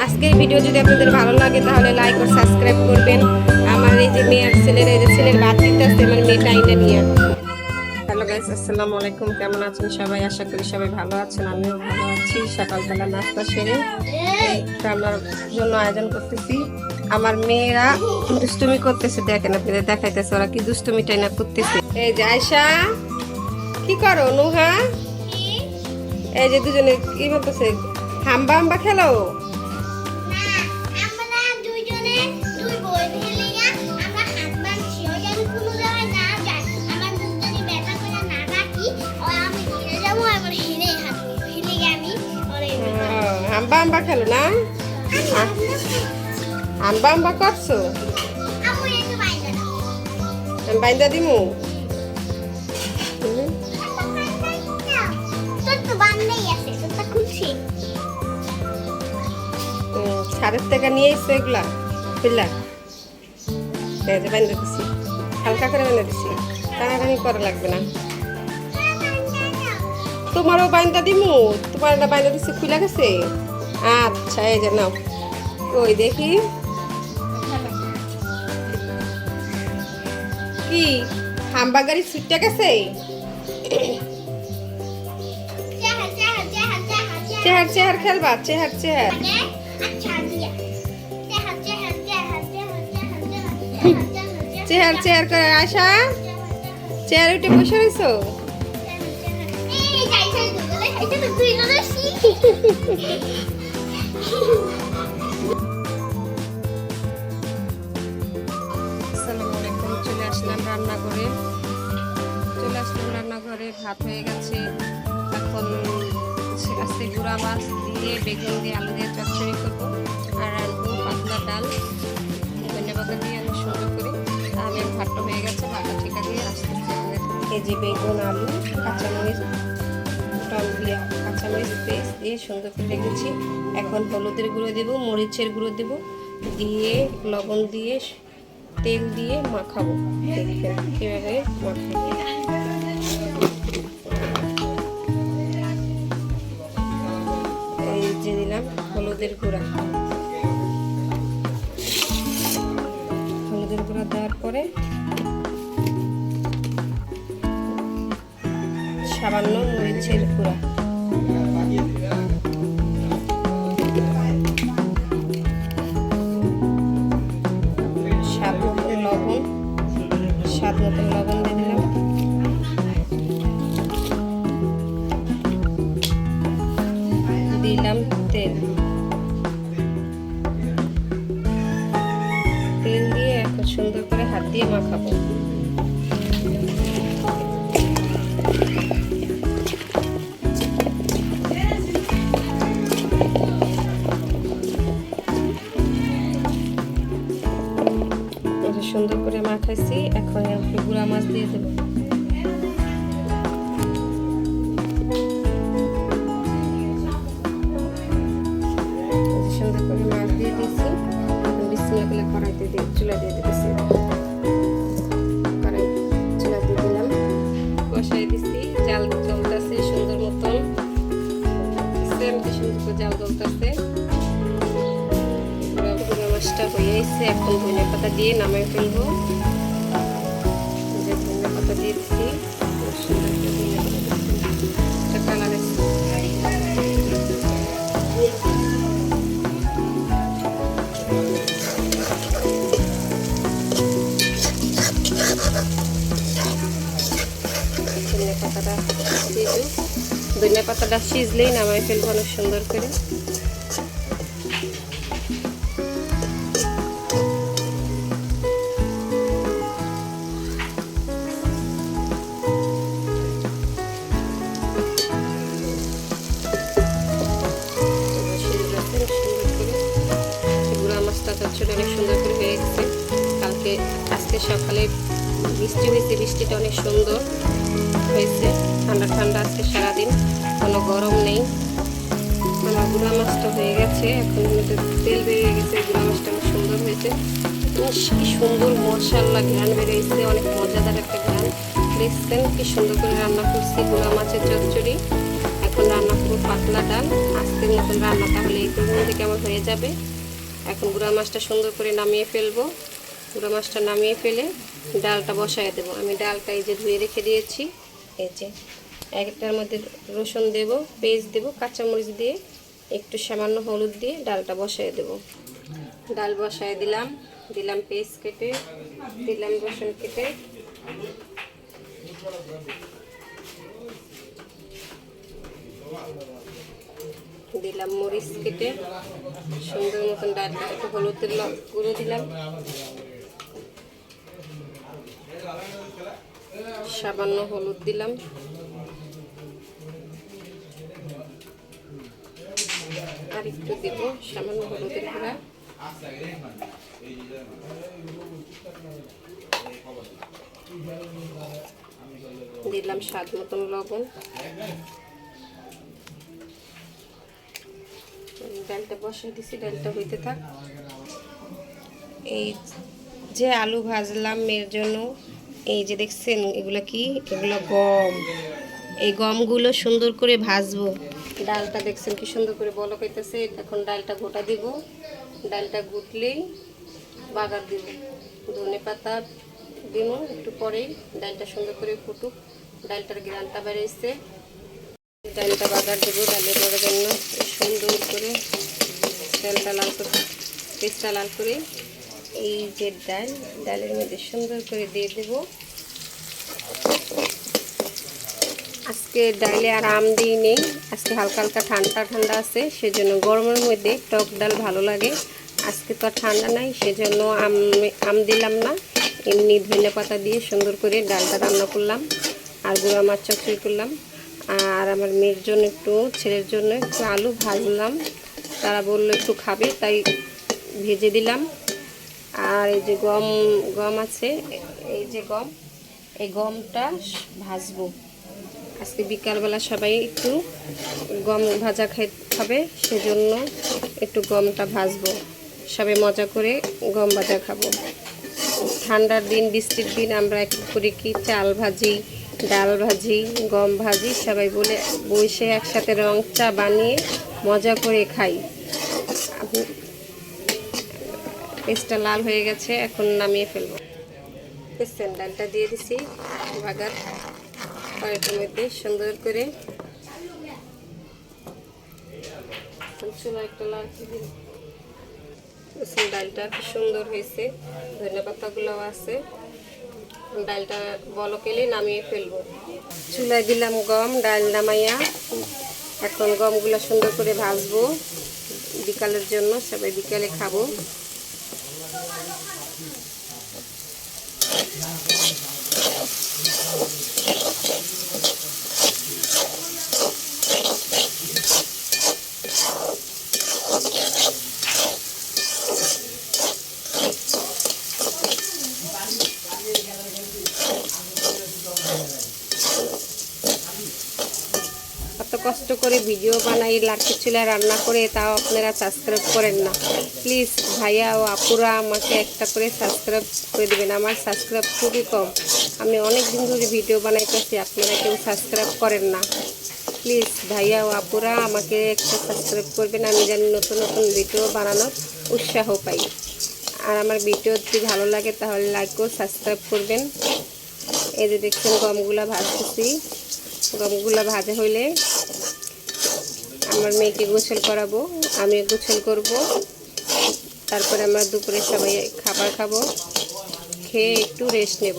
আজকের ভিডিও যদি আপনাদের ভালো লাগে তাহলে লাইক ও সাবস্ক্রাইব করবেন। আমার এই যে মেয়ের ছেলের ভাত দিতে আসছে আমার মেয়েটা আইনা নিয়ে। হ্যালো গাইস, আসসালামু আলাইকুম। কেমন আছেন সবাই? আশা করি সবাই ভালো আছেন, আমিও ভালো আছি। সকালবেলা নাস্তা সেরে রান্নার জন্য আয়োজন করতেছি। আমার মেয়েরা দুষ্টুমি করতেছে, দেখেন আপনাদের দেখাইতেছে ওরা কি দুষ্টুমিটাই না করতেছে। এই যে আয়শা, কি করো? নুহা, এই যে দুজনে কি বলতেছে, হাম্বা হাম্বা খেলো। হাম্বা হাম্বা খেলো না, হাম্বা হাম্বা করছো। আমি বাইন্দা দিমু। ছাদের থেকে নিয়ে এসছো এগুলা পিল্লা, বাইন্দা দিছি, হালকা করে বাইন্দা দিছি, টানাটানি করা লাগবে না। তোমারও বাইন্দা দিমু, তোমার না বাইন্দা দিছি, খুলে গেছে। আচ্ছা, এই যে নাও। ওই দেখি কি হাম্বা গাড়ি ছুটে গেছে। চেহার চেহার খেলবা, চেহার চেহার। চেহার চেহার করে আশা, চেহার উঠে বসে রয়েছো। আসসালামু আলাইকুম। চলে আসলাম রান্নাঘরে। ভাত হয়ে গেছে। এখন আজকে গুঁড়া মাছ দিয়ে, বেগুন দিয়ে, আলু দিয়ে চচ্চড়ি করবো। আর রাখবো পাতলা ডাল, ধন্যবাদ দিয়ে আমি সুন্দর করি। তাহলে ভাতটা হয়ে গেছে, ভাতটা ঠিকা দিয়ে আসতেছি। কেজি বেগুন, আলু, কাঁচামরিচ, কাঁচামরিচ পেস্ট দিয়ে সুন্দর করে রেখেছি। এখন হলুদের গুঁড়ো দেবো, মরিচের গুঁড়ো দেবো, দিয়ে লবণ দিয়ে তেল দিয়ে মাখাবো। দেখবেন কীভাবে মাখাবো। এই যে দিলাম হলুদের গুঁড়া দেওয়ার পরে সামান্য মরিচের গুঁড়া, স্বাদ মতো লবণ দিয়ে দিলাম। দিলাম তেল দিয়ে এখন সুন্দর করে হাত দিয়ে মাখাবো। সুন্দর করে মাখাইছি। এখন একটু গুঁড়া মাছ দিয়ে দেবো। সুন্দর করে মাছ দিয়ে দিয়েছি। বিসমিল্লাহ কড়াইতে দিয়ে চুলা দিয়ে দিতেছি। কড়াই চুলা দিয়ে দিলাম, কষাই দিচ্ছি। জাল জ্বলতেছে সুন্দর মতন, সুন্দর জাল জ্বলতেছে। গুঁড়া মাছটা হয়ে এসে এখন ধনিয়া পাতা দিয়ে নামাই ফেলবো। ধনিয়া পাতা দিয়ে দিচ্ছি, কালার এসছে। ধনিয়া পাতাটা সিজলেই নামাই ফেলবো অনেক সুন্দর করে। গুঁড়া মাছটা চচ্চড়ি অনেক সুন্দর করে হয়ে গেছে। আজকে সকালে বৃষ্টি হয়েছে, বৃষ্টিটা অনেক সুন্দর হয়েছে। ঠান্ডা ঠান্ডা আজকে সারাদিন, কোনো গরম নেই। আমার গুঁড়া মাছটা হয়ে গেছে, এখন তেল বেরিয়ে গেছে। গুঁড়া মাছটা অনেক সুন্দর হয়েছে, কি সুন্দর মশাল্লা ঘ্রাণ বেরিয়েছে, অনেক মজাদার একটা ঘ্রাণ। দেখছেন কি সুন্দর করে রান্না করছি গুঁড়া মাছের চচ্চড়ি। এখন রান্না করবো পাতলা ডাল, আজকের মতন রান্না তাহলে এই পর্যন্ত কেমন হয়ে যাবে। এখন গুঁড়া মাছটা সুন্দর করে নামিয়ে ফেলবো। গুঁড়া মাছটা নামিয়ে ফেলে ডালটা বসায় দেবো। আমি ডালটা এই যে ধুয়ে রেখে দিয়েছি। এই যে একটার মধ্যে রসুন দেব, পেঁয়াজ দেব, কাঁচামরিচ দিয়ে একটু সামান্য হলুদ দিয়ে ডালটা বসায় দেব। ডাল বসায় দিলাম, দিলাম পেঁয়াজ কেটে, দিলাম রসুন কেটে, দিলাম মরিচ কেটে, সুন্দর মতন ডালটা একটু হলুদের গুঁড়ো দিলাম, সামান্য হলুদ দিলাম, আর একটু দিব সামান্য হলুদের গুঁড়া, দিলাম স্বাদ মতন লবণ। ডালটা বসিয়ে দিছি, ডালটা হইতে থাক। এই যে আলু ভাজলাম মেয়ের জন্য, এই যে দেখছেন এগুলো কি, এগুলো গম। এই গমগুলো সুন্দর করে ভাজবো। ডালটা দেখছেন কি সুন্দর করে বলক হইতেছে। এখন ডালটা গোটা দিব, ডালটা গুটলেই বাগার দিব। ধনে পাতা দিব একটু পরেই, ডালটা সুন্দর করে ফুটুক। ডালটার গ্রানটা বেড়েছে, ডালটা বাগার দেবো। ডালের বাগার জন্য সুন্দর করে ডালটা লাল করে, পেস্টটা লাল করে এই যে ডালের মধ্যে সুন্দর করে দিয়ে দেব। আজকে ডালে আর আম দিই নেই, আজকে হালকা হালকা ঠান্ডা ঠান্ডা আছে, সেজন্য গরমের মধ্যে টক ডাল ভালো লাগে। আজকে তো আর ঠান্ডা নাই, সেজন্য আম দিলাম না, এমনি ধনে পাতা দিয়ে সুন্দর করে ডালটা রান্না করলাম। আর গুঁড়া মাছ চচ্চড়ি করলাম। আর আমার মেয়ের জন্য একটু, ছেলের জন্য একটু আলু ভাজলাম। তারা বললো একটু খাবে, তাই ভেজে দিলাম। আর এই যে গম আছে, এই যে গম, এই গমটা ভাজবো। আজকে বিকালবেলা সবাই একটু গম ভাজা খাবে, সেজন্য একটু গমটা ভাজবো। সবাই মজা করে গম ভাজা খাবো। ঠান্ডার দিন, বৃষ্টির দিন আমরা একটু করে কি চাল ভাজি, ডাল ভাজি, গম ভাজি, সবাই বলে বসে একসাথে রং চা বানিয়ে মজা করে খাই। পেস্টটা লাল হয়ে গেছে, এখন নামিয়ে ফেলবো। পেস্টের ডালটা দিয়ে দিছি বাগার কড়াইটার মধ্যে সুন্দর করে। চুলা একটা লাল দিন, ডালটা কি সুন্দর হয়েছে, ধনে পাতাগুলোও আছে। ডালটা বলক এলে নামিয়ে ফেলবো। চুলায় দিলাম গম, ডাল নামাইয়া এখন গমগুলো সুন্দর করে ভাজবো বিকালের জন্য, সবাই বিকালে খাবো। এত কষ্ট করে ভিডিও বানাই, লাঠি চুলায় রান্না করে, তাও আপনারা সাবস্ক্রাইব করেন না। প্লিজ ভাইয়া ও আপুরা আমাকে একটা করে সাবস্ক্রাইব করে দেবেন। আমার সাবস্ক্রাইব খুবই কম, আমি অনেক দিন ধরে ভিডিও বানাইতেছি, আপনারা কেউ সাবস্ক্রাইব করেন না। প্লিজ ভাইয়া ও আপুরা আমাকে একটা সাবস্ক্রাইব করবেন, আমি জানি নতুন নতুন ভিডিও বানানোর উৎসাহ পাই। আর আমার ভিডিও যদি ভালো লাগে তাহলে লাইক ও সাবস্ক্রাইব করবেন। এই যে দেখছেন গমগুলা ভাজতেছি, গমগুলা ভাজা হইলে আমার মেয়েকে গোসল করাবো, আমি গোসল করব। তারপরে আমরা দুপুরে সবাই খাবার খাবো, খেয়ে একটু রেস্ট নেব।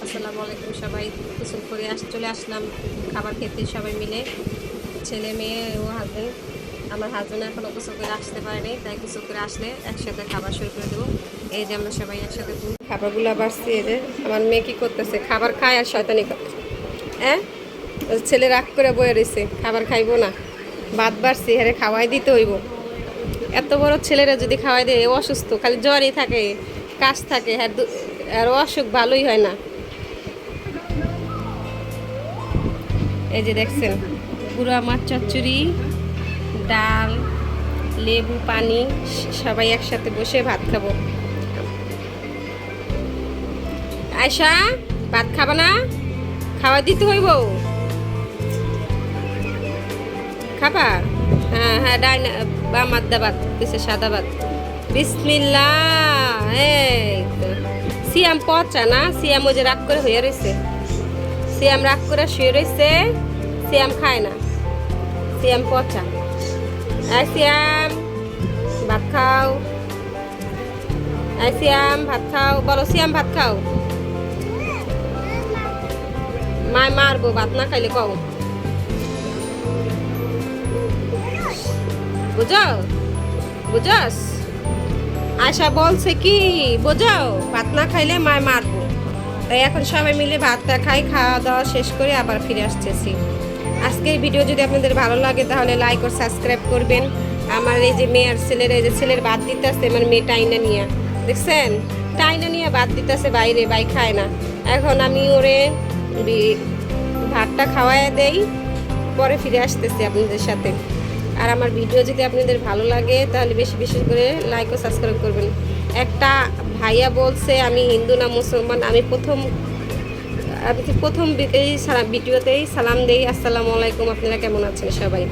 আসসালামু আলাইকুম, সবাই গোসল করে চলে আসলাম খাবার খেতে সবাই মিলে, ছেলে মেয়ে ও হাজবেন্ড। আমার হাজবেন্ড এখনও গোসল করে আসতে পারেনি, তাই গোসল করে আসলে একসাথে খাবার শুরু করে দেবো। এই যে আমরা সবাই একসাথে খাবারগুলো বাড়ছি। এই যে আমার মেয়ে কী করতেছে, খাবার খায় আর শয়তানি করে। হ্যাঁ, ছেলে রাগ করে বয়ে রয়েছে, খাবার খাইবো না। ভাত বাড়ছি, হ্যাঁ খাওয়াই দিতে হইব। এত বড় ছেলেরা যদি খাওয়াই দেয়, ও অসুস্থ, খালি জ্বরই থাকে, কাশ থাকে, হ্যাঁ আর অসুখ ভালোই হয় না। এই যে দেখছেন গুঁড়া মাছ চচ্চড়ি, ডাল, লেবু, পানি, সবাই একসাথে বসে ভাত খাবো। আয়শা ভাত খাবা না? খাওয়া দিতে হইব। খাবা? হ্যাঁ হ্যাঁ, ডাইনা বা মাদ্দা ভাত দিছে, সাদা ভাত। বিসমিল্লাহ। এই তো সিয়াম পচা না, সিয়াম ওই যে রাগ করে হয়ে রয়েছে, সিয়াম রাগ করে শুয়ে রয়েছে, সিয়াম খায় না, সিয়াম পচা। সিয়াম ভাত খাও, সিয়াম ভাত খাও, বলো সিয়াম ভাত খাও। মায় মারবো ভাত না খাইলে কও, বুঝো? বুঝস? আয়শা বলছে কি বোঝাও, ভাত না খাইলে মায় মারবো। তাই এখন সবাই মিলে ভাতটা খাই, খাওয়া দাওয়া শেষ করে আবার ফিরে আসতেছি। আজকের ভিডিও যদি আপনাদের ভালো লাগে তাহলে লাইক ও সাবস্ক্রাইব করবেন। আমার এই যে মেয়ের ছেলের, এই যে ছেলের ভাত দিতে আসছে, আমার মেয়ে টাইনা নিয়ে, দেখছেন টাইনা নিয়ে ভাত দিতে আসে বাইরে, বাই খায় না। এখন আমি ওরে ভাতটা খাওয়াই দেই, পরে ফিরে আসতেছি আপনাদের সাথে। আর আমার ভিডিও যদি আপনাদের ভালো লাগে তাহলে বেশি বেশি করে লাইক ও সাবস্ক্রাইব করবেন। একটা ভাইয়া বলছে আমি হিন্দু না মুসলমান। আমি প্রথম এই ভিডিওতেই সালাম দেই, আসসালামু আলাইকুম, আপনারা কেমন আছেন সবাই।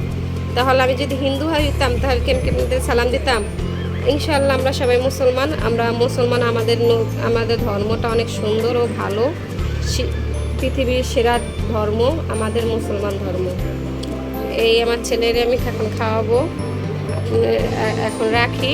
তাহলে আমি যদি হিন্দু হইতাম তাহলে কেমন সালাম দিতাম? ইনশাআল্লাহ আমরা সবাই মুসলমান, আমরা মুসলমান। আমাদের ধর্মটা অনেক সুন্দর ও ভালো, পৃথিবীর সেরা ধর্ম আমাদের মুসলমান ধর্ম। এই আমার ছেলেরে আমি এখন খাওয়াবো, এখন রাখি।